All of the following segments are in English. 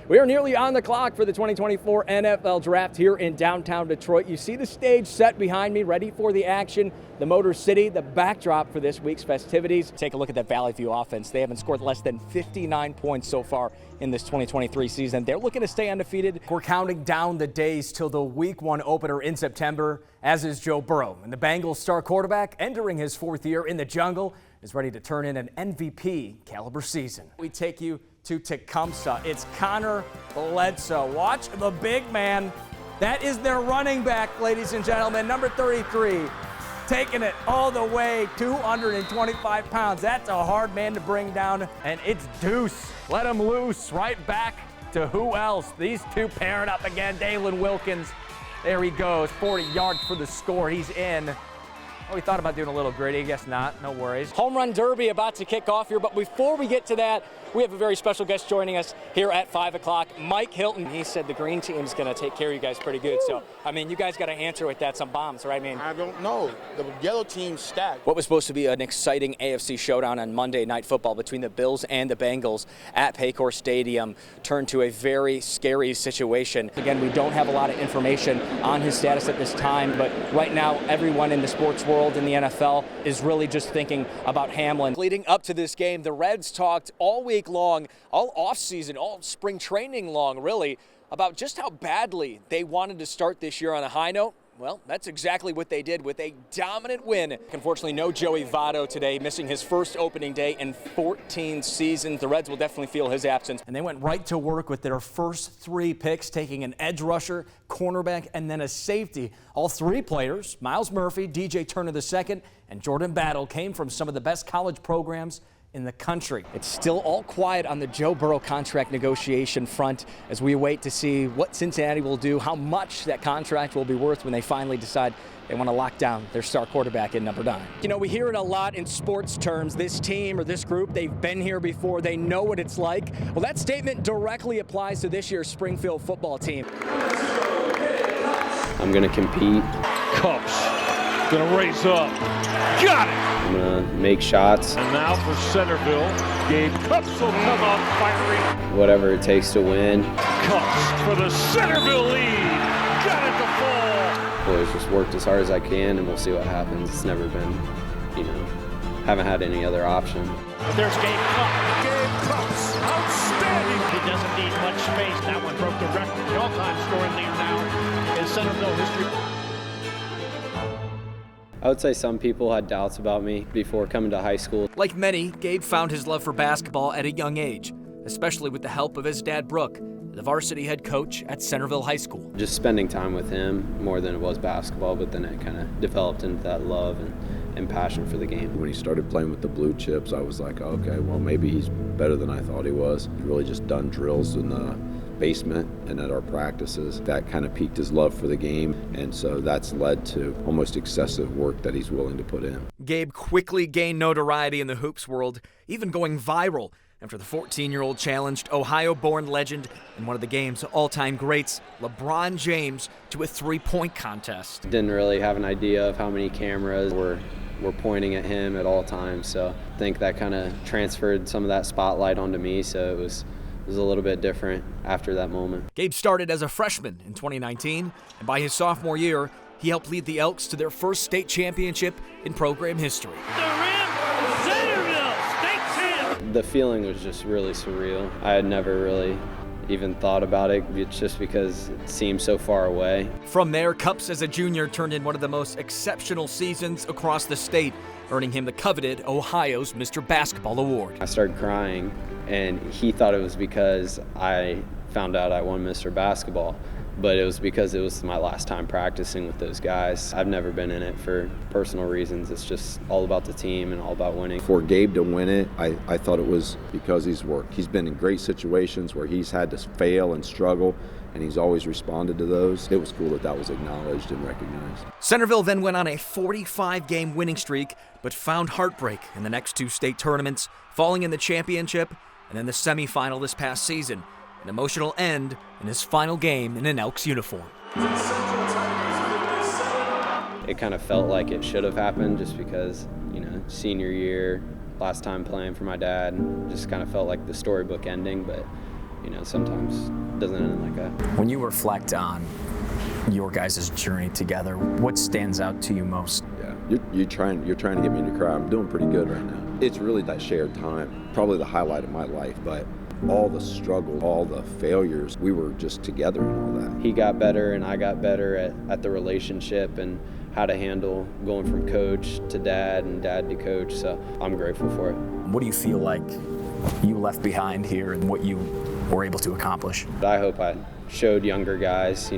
We are nearly on the clock for the 2024 NFL Draft here in downtown Detroit. You see the stage set behind me, ready for the action. The Motor City, the backdrop for this week's festivities. Take a look at that Valley View offense. They haven't scored less than 59 points so far in this 2023 season. They're looking to stay undefeated. We're counting down the days till the Week 1 opener in September, as is Joe Burrow. And the Bengals star quarterback, entering his fourth year in the jungle, is ready to turn in an MVP caliber season. We take you to Tecumseh. It's Connor Bledsoe. Watch the big man. That is their running back, ladies and gentlemen, number 33. Taking it all the way, 225 pounds. That's a hard man to bring down, and it's Deuce. Let him loose, right back to who else? These two pairing up again, Dalen Wilkins. There he goes, 40 yards for the score, he's in. Oh, we thought about doing a little gritty, guess not, no worries. Home Run Derby about to kick off here, but before we get to that, we have a very special guest joining us here at 5 o'clock, Mike Hilton. He said the green team's gonna take care of you guys pretty good, so, I mean, you guys gotta answer with that, some bombs, right? I don't know. The yellow team's stacked. What was supposed to be an exciting AFC showdown on Monday Night Football between the Bills and the Bengals at Paycor Stadium turned to a very scary situation. Again, we don't have a lot of information on his status at this time, but right now, everyone in the sports world in the NFL is really just thinking about Hamlin. Leading up to this game, the Reds talked all week long, all offseason, all spring training long, really, about just how badly they wanted to start this year on a high note. Well, that's exactly what they did with a dominant win. Unfortunately, no Joey Votto today, missing his first opening day in 14 seasons. The Reds will definitely feel his absence. And they went right to work with their first 3 picks, taking an edge rusher, cornerback, and then a safety. All 3 players, Miles Murphy, DJ Turner II, and Jordan Battle, came from some of the best college programs in the country. It's still all quiet on the Joe Burrow contract negotiation front as we wait to see what Cincinnati will do, how much that contract will be worth when they finally decide they want to lock down their star quarterback in number 9. You know, we hear it a lot in sports terms, this team or this group, they've been here before, they know what it's like. Well, that statement directly applies to this year's Springfield football team. I'm going to compete. Cups going to raise up. Got it! I'm going to make shots. And now for Centerville, Gabe Cups will come out firing. Whatever it takes to win. Cups for the Centerville lead. Got it to fall. Always just worked as hard as I can, and we'll see what happens. It's never been, haven't had any other option. There's Gabe Cups. Gabe Cups, outstanding. He doesn't need much space. That one broke the record. The all-time scoring leader now in Centerville history. I would say some people had doubts about me before coming to high school. Like many, Gabe found his love for basketball at a young age, especially with the help of his dad, Brooke, the varsity head coach at Centerville High School. Just spending time with him more than it was basketball, but then it kind of developed into that love and passion for the game. When he started playing with the Blue Chips, I was like, okay, well, maybe he's better than I thought he was. He really just done drills in the basement and at our practices. That kind of piqued his love for the game, and so that's led to almost excessive work that he's willing to put in. Gabe quickly gained notoriety in the hoops world, even going viral after the 14-year-old challenged Ohio-born legend and one of the game's all-time greats, LeBron James, to a 3-point contest. Didn't really have an idea of how many cameras were pointing at him at all times, so I think that kind of transferred some of that spotlight onto me, so it was a little bit different after that moment. Gabe started as a freshman in 2019, and by his sophomore year, he helped lead the Elks to their first state championship in program history. The rim, Centerville, state champ. The feeling was just really surreal. I had never really even thought about it. It's just because it seemed so far away. From there, Cups as a junior turned in one of the most exceptional seasons across the state, earning him the coveted Ohio's Mr. Basketball Award. I started crying, and he thought it was because I found out I won Mr. Basketball, but it was because it was my last time practicing with those guys. I've never been in it for personal reasons. It's just all about the team and all about winning. For Gabe to win it, I thought it was because he's worked. He's been in great situations where he's had to fail and struggle, and he's always responded to those. It was cool that was acknowledged and recognized. Centerville then went on a 45-game winning streak, but found heartbreak in the next 2 state tournaments, falling in the championship and then the semifinal this past season. An emotional end in his final game in an Elks uniform. It kind of felt like it should have happened just because, senior year, last time playing for my dad, just kind of felt like the storybook ending, but sometimes it doesn't end like that. When you reflect on your guys' journey together, what stands out to you most? Yeah, you're trying to get me to cry. I'm doing pretty good right now. It's really that shared time, probably the highlight of my life, but all the struggle, all the failures, we were just together and all that. He got better and I got better at the relationship and how to handle going from coach to dad and dad to coach, so I'm grateful for it. What do you feel like you left behind here and what you were able to accomplish? I hope I showed younger guys,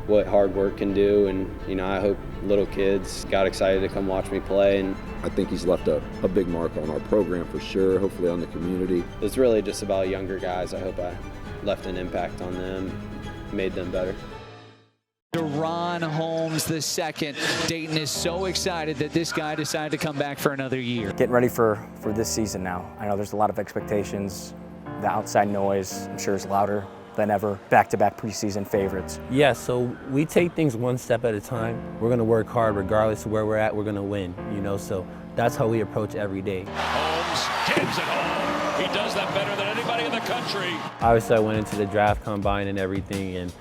what hard work can do, and I hope little kids got excited to come watch me play. And I think he's left a big mark on our program for sure, hopefully on the community. It's really just about younger guys. I hope I left an impact on them, made them better. Ron Holmes II. Dayton is so excited that this guy decided to come back for another year. Getting ready for this season now. I know there's a lot of expectations. The outside noise, I'm sure, is louder than ever. Back-to-back preseason favorites. Yeah, so we take things one step at a time. We're going to work hard regardless of where we're at. We're going to win, so that's how we approach every day. Holmes gives it home. He does that better than anybody in the country. Obviously, I went into the draft combine and everything, and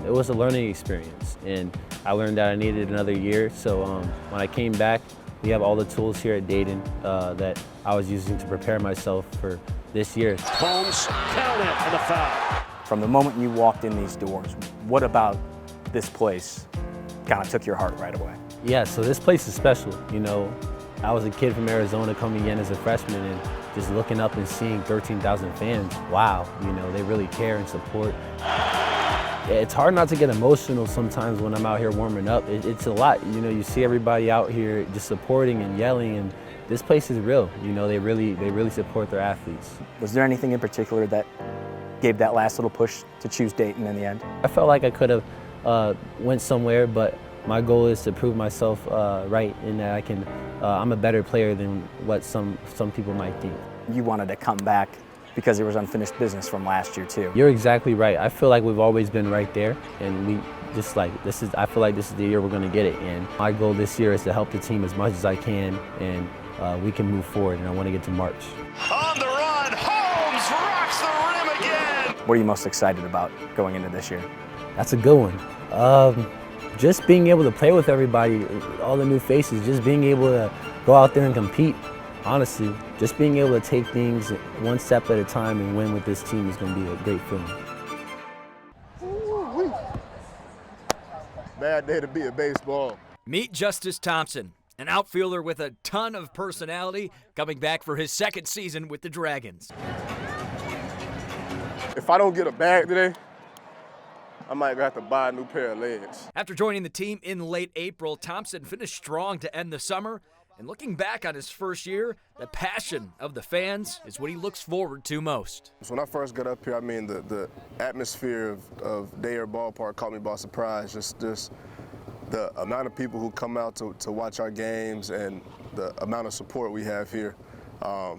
it was a learning experience. And I learned that I needed another year. So when I came back, we have all the tools here at Dayton that I was using to prepare myself for this year. Holmes, count it, and the foul. From the moment you walked in these doors, what about this place kind of took your heart right away? Yeah, so this place is special. I was a kid from Arizona coming in as a freshman and just looking up and seeing 13,000 fans. Wow, they really care and support. It's hard not to get emotional sometimes when I'm out here warming up. It's a lot. You see everybody out here just supporting and yelling, and this place is real. They really support their athletes. Was there anything in particular that gave that last little push to choose Dayton in the end? I felt like I could have went somewhere, but my goal is to prove myself right in that I'm a better player than what some people might think. You wanted to come back because there was unfinished business from last year too. You're exactly right. I feel like we've always been right there, and we just I feel like this is the year we're going to get it. And my goal this year is to help the team as much as I can, and we can move forward, and I want to get to March. On the run, Holmes rocks the rim again. What are you most excited about going into this year? That's a good one. Just being able to play with everybody, all the new faces, just being able to go out there and compete. Honestly, just being able to take things one step at a time and win with this team is going to be a great feeling. Ooh-wee. Bad day to be at baseball. Meet Justice Thompson, an outfielder with a ton of personality, coming back for his second season with the Dragons. If I don't get a bag today, I might have to buy a new pair of legs. After joining the team in late April, Thompson finished strong to end the summer. And looking back on his first year, the passion of the fans is what he looks forward to most. When I first got up here, the atmosphere of Dayton Ballpark caught me by surprise. Just the amount of people who come out to watch our games and the amount of support we have here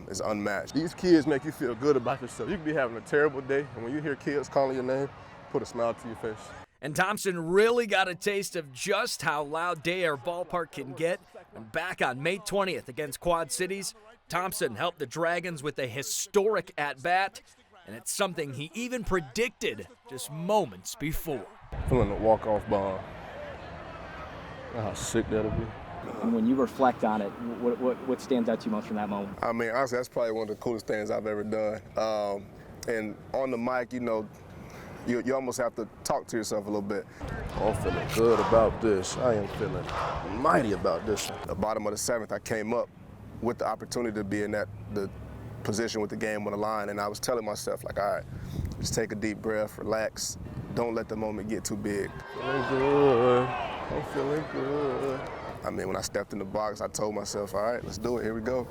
is unmatched. These kids make you feel good about yourself. You can be having a terrible day, and when you hear kids calling your name, put a smile to your face. And Thompson really got a taste of just how loud Dayton Ballpark can get. And back on May 20th against Quad Cities, Thompson helped the Dragons with a historic at-bat, and it's something he even predicted just moments before. Feeling a walk-off bomb. How sick that'll be. And when you reflect on it, what stands out to you most from that moment? I mean, honestly, that's probably one of the coolest things I've ever done. And on the mic, you almost have to talk to yourself a little bit. I'm feeling good about this. I am feeling mighty about this. At the bottom of the 7th, I came up with the opportunity to be in the position with the game on the line, and I was telling myself, all right, just take a deep breath, relax. Don't let the moment get too big. Feeling good. I'm feeling good. I mean, when I stepped in the box, I told myself, all right, let's do it. Here we go.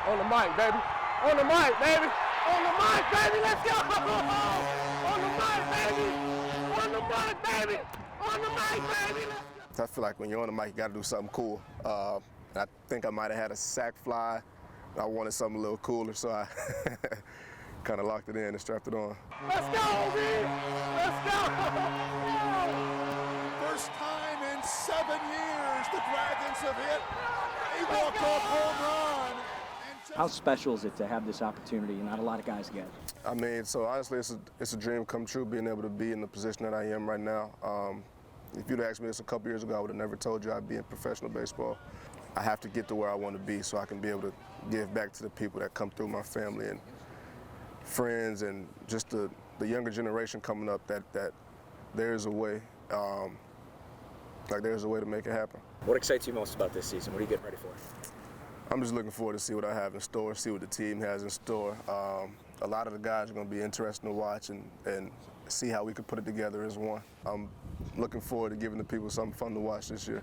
On the mic, baby. On the mic, baby. On the mic, baby, let's go! On the mic, baby! On the mic, baby! On the mic, baby! Let's go! I feel like when you're on the mic, you gotta do something cool. I think I might have had a sack fly. I wanted something a little cooler, so I kind of locked it in and strapped it on. Let's go, man! Let's go! First time in 7 years the Dragons have hit a walk-off home run. How special is it to have this opportunity? Not a lot of guys get. I mean, so honestly, it's a dream come true being able to be in the position that I am right now. If you'd asked me this a couple years ago, I would have never told you I'd be in professional baseball. I have to get to where I want to be so I can be able to give back to the people that come through, my family and friends, and just the younger generation coming up, that there's a way, there's a way to make it happen. What excites you most about this season? What are you getting ready for? I'm just looking forward to see what I have in store, see what the team has in store. A lot of the guys are going to be interesting to watch and see how we can put it together as one. I'm looking forward to giving the people something fun to watch this year,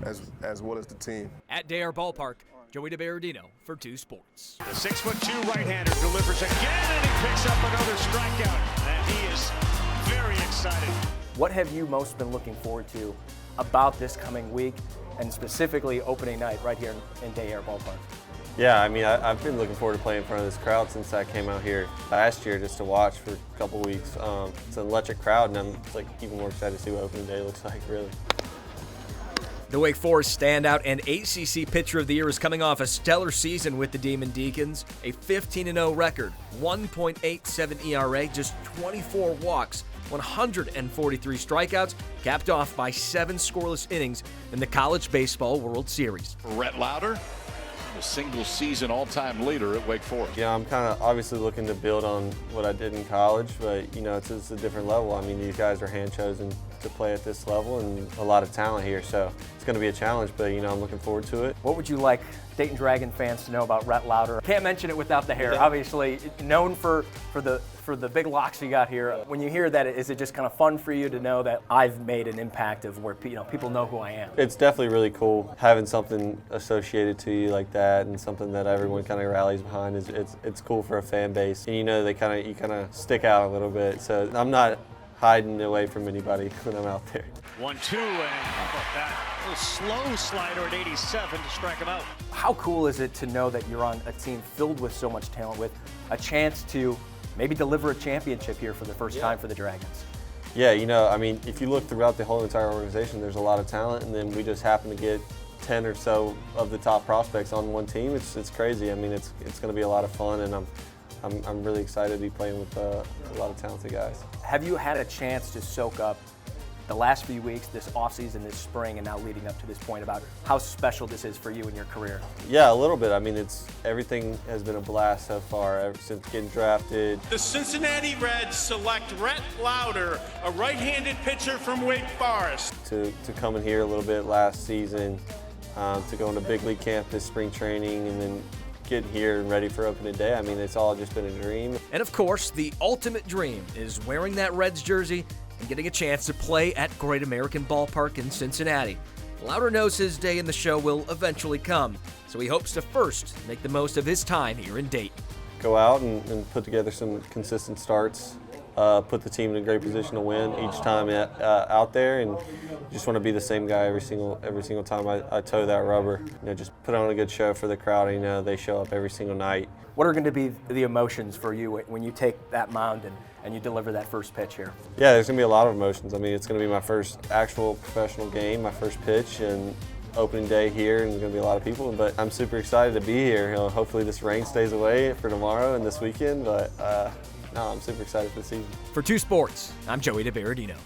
as well as the team. At Dayton Ballpark, Joey DeBerardino for 2 Sports. The 6'2" right-hander delivers again, and he picks up another strikeout. And he is very excited. What have you most been looking forward to about this coming week, and specifically opening night right here in Dayton Ballpark? Yeah, I mean, I've been looking forward to playing in front of this crowd since I came out here last year just to watch for a couple weeks. It's an electric crowd, and I'm even more excited to see what opening day looks like, really. The Wake Forest standout and ACC Pitcher of the Year is coming off a stellar season with the Demon Deacons, a 15-0 record, 1.87 ERA, just 24 walks, 143 strikeouts, capped off by 7 scoreless innings in the College Baseball World Series. Rhett Lauder, a single-season all-time leader at Wake Forest. Yeah, I'm kind of obviously looking to build on what I did in college, but, it's a different level. I mean, these guys are hand-chosen to play at this level, and a lot of talent here, so it's going to be a challenge, but, I'm looking forward to it. What would you like Dayton Dragon fans to know about Rhett Lauder? Can't mention it without the hair. Obviously, known for the big locks you got here. When you hear that, is it just kind of fun for you to know that I've made an impact of where people know who I am? It's definitely really cool having something associated to you like that, and something that everyone kind of rallies behind. It's cool for a fan base, and you kind of stick out a little bit. So I'm not hiding away from anybody when I'm out there. 1-2, and that little slow slider at 87 to strike him out. How cool is it to know that you're on a team filled with so much talent, with a chance to maybe deliver a championship here for the first time for the Dragons? Yeah, I mean, if you look throughout the whole entire organization, there's a lot of talent, and then we just happen to get 10 or so of the top prospects on one team. It's crazy. I mean, it's going to be a lot of fun, and I'm really excited to be playing with a lot of talented guys. Have you had a chance to soak up the last few weeks, this offseason, this spring, and now leading up to this point about how special this is for you in your career? Yeah, a little bit. I mean, everything has been a blast so far ever since getting drafted. The Cincinnati Reds select Rhett Lauder, a right-handed pitcher from Wake Forest. To come in here a little bit last season, to go into big league camp this spring training, and then getting here and ready for opening day. I mean, it's all just been a dream. And of course, the ultimate dream is wearing that Reds jersey and getting a chance to play at Great American Ballpark in Cincinnati. Lauder knows his day in the show will eventually come, so he hopes to first make the most of his time here in Dayton. Go out and put together some consistent starts, put the team in a great position to win each time out there, and just want to be the same guy every single time I toe that rubber. Just put on a good show for the crowd. They show up every single night. What are going to be the emotions for you when you take that mound and you deliver that first pitch here? Yeah, there's going to be a lot of emotions. I mean, it's going to be my first actual professional game, my first pitch, and opening day here, and there's going to be a lot of people, but I'm super excited to be here. Hopefully this rain stays away for tomorrow and this weekend, but no, I'm super excited for the season. For 2 Sports, I'm Joey DeBerardino.